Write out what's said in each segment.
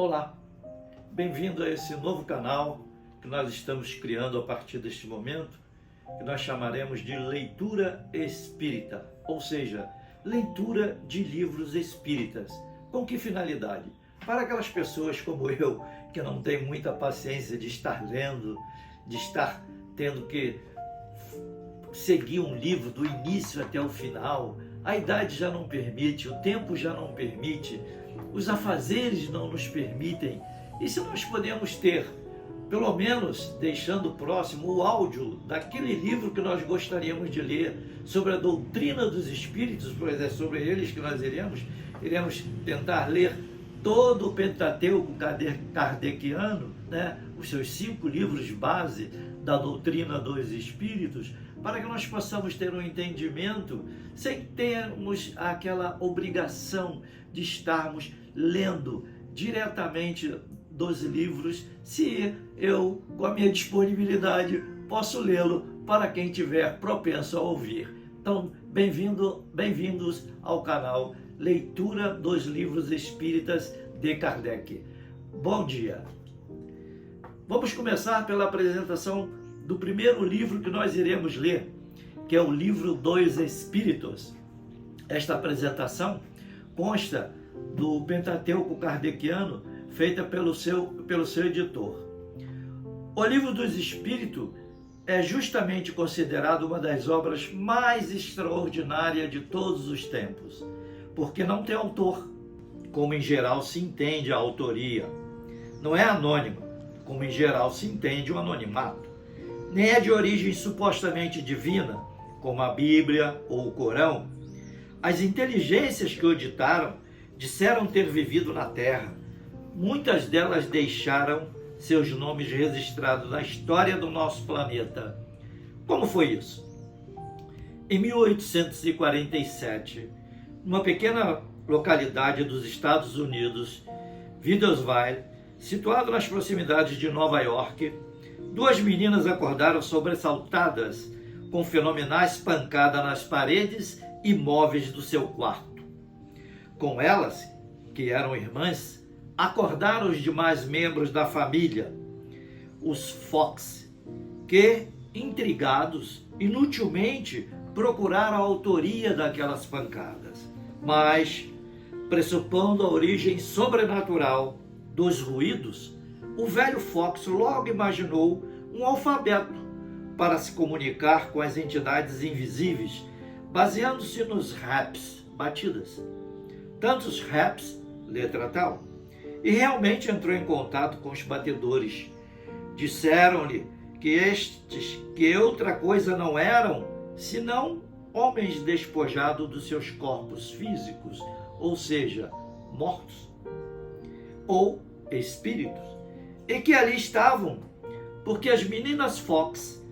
Olá, bem-vindo a esse novo canal que nós estamos criando a partir deste momento, que nós chamaremos de Leitura Espírita, ou seja, leitura de livros espíritas. Com que finalidade? Para aquelas pessoas como eu, que não tem muita paciência de estar lendo, de estar tendo que seguir um livro do início até o final, a idade já não permite, o tempo já não permite, os afazeres não nos permitem. E se nós podemos ter, pelo menos deixando próximo o áudio daquele livro que nós gostaríamos de ler sobre a doutrina dos espíritos, pois é sobre eles que nós iremos tentar ler todo o Pentateuco kardeciano, os seus 5 livros base da doutrina dos espíritos, para que nós possamos ter um entendimento sem termos aquela obrigação de estarmos lendo diretamente dos livros, se eu, com a minha disponibilidade, posso lê-lo para quem tiver propenso a ouvir. Então, bem-vindos ao canal Leitura dos Livros Espíritas de Kardec. Bom dia! Vamos começar pela apresentação do primeiro livro que nós iremos ler, que é o Livro dos Espíritos. Esta apresentação consta do Pentateuco kardeciano, feita pelo seu editor. O Livro dos Espíritos é justamente considerado uma das obras mais extraordinárias de todos os tempos, porque não tem autor, como em geral se entende a autoria. Não é anônimo, como em geral se entende o anonimato. Nem é de origem supostamente divina, como a Bíblia ou o Corão. As inteligências que o ditaram disseram ter vivido na Terra. Muitas delas deixaram seus nomes registrados na história do nosso planeta. Como foi isso? Em 1847, numa pequena localidade dos Estados Unidos, Vidalsville, situado nas proximidades de Nova York, 2 meninas acordaram sobressaltadas com fenomenais pancadas nas paredes e móveis do seu quarto. Com elas, que eram irmãs, acordaram os demais membros da família, os Fox, que, intrigados, inutilmente procuraram a autoria daquelas pancadas. Mas, pressupondo a origem sobrenatural dos ruídos, o velho Fox logo imaginou um alfabeto para se comunicar com as entidades invisíveis, baseando-se nos raps, batidas. Tantos raps, letra tal. E realmente entrou em contato com os batedores. Disseram-lhe que estes, que outra coisa não eram, senão homens despojados dos seus corpos físicos, ou seja, mortos, ou espíritos, e que ali estavam, porque as meninas Fox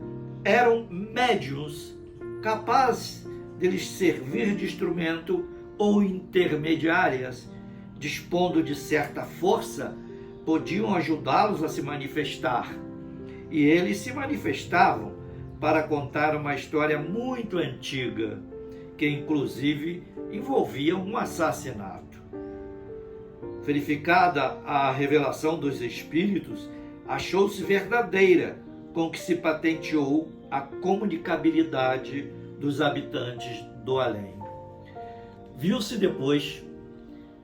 eram médiuns capazes de lhes servir de instrumento ou intermediárias, dispondo de certa força, podiam ajudá-los a se manifestar. E eles se manifestavam para contar uma história muito antiga, que inclusive envolvia um assassinato. Verificada a revelação dos espíritos, achou-se verdadeira, com que se patenteou a comunicabilidade dos habitantes do além. Viu-se depois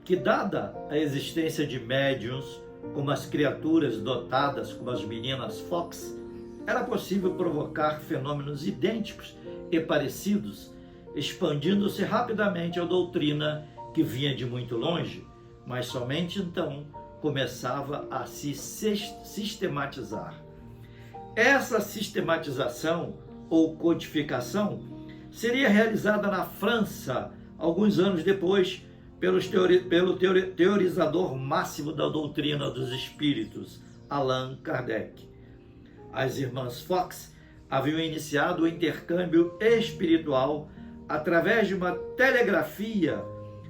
que, dada a existência de médiuns, como as criaturas dotadas como as meninas Fox, era possível provocar fenômenos idênticos e parecidos, expandindo-se rapidamente a doutrina que vinha de muito longe, mas somente então começava a se sistematizar. Essa sistematização ou codificação seria realizada na França alguns anos depois pelo teorizador máximo da doutrina dos espíritos, Allan Kardec. As irmãs Fox haviam iniciado o intercâmbio espiritual através de uma telegrafia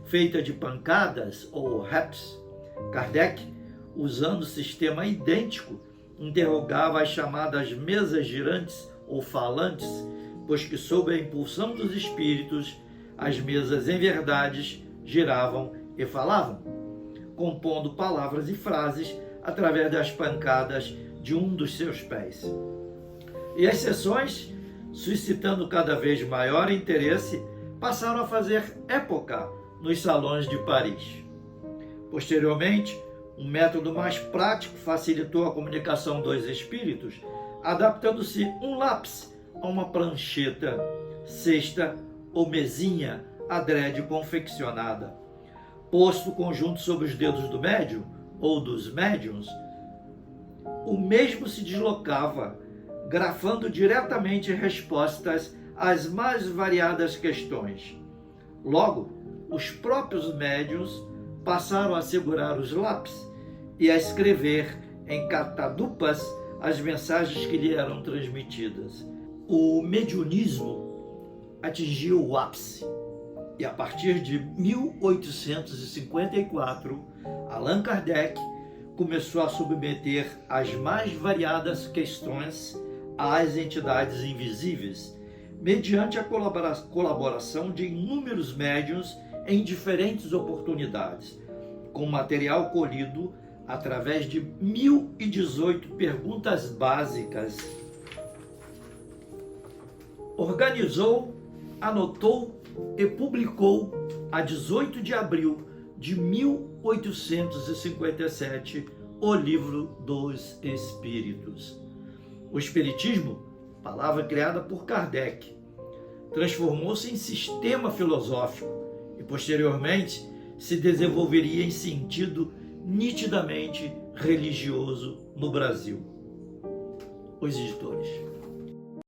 feita de pancadas ou raps. Kardec, usando sistema idêntico, interrogava as chamadas mesas girantes ou falantes, pois que sob a impulsão dos espíritos, as mesas em verdade giravam e falavam. compondo palavras e frases através das pancadas de um dos seus pés. E as sessões, suscitando cada vez maior interesse, passaram a fazer época nos salões de Paris. Posteriormente, um método mais prático facilitou a comunicação dos espíritos, adaptando-se um lápis a uma prancheta, cesta ou mesinha adrede confeccionada. Posto o conjunto sobre os dedos do médium ou dos médiuns, o mesmo se deslocava, grafando diretamente respostas às mais variadas questões. Logo, os próprios médiuns passaram a segurar os lápis e a escrever em catadupas as mensagens que lhe eram transmitidas. O mediunismo atingiu o ápice e, a partir de 1854, Allan Kardec começou a submeter as mais variadas questões às entidades invisíveis, mediante a colaboração de inúmeros médiuns em diferentes oportunidades, com material colhido através de 1018 perguntas básicas. Organizou, anotou e publicou, a 18 de abril de 1857, o Livro dos Espíritos. O Espiritismo, palavra criada por Kardec, transformou-se em sistema filosófico e, posteriormente, se desenvolveria em sentido nitidamente religioso no Brasil. Os editores.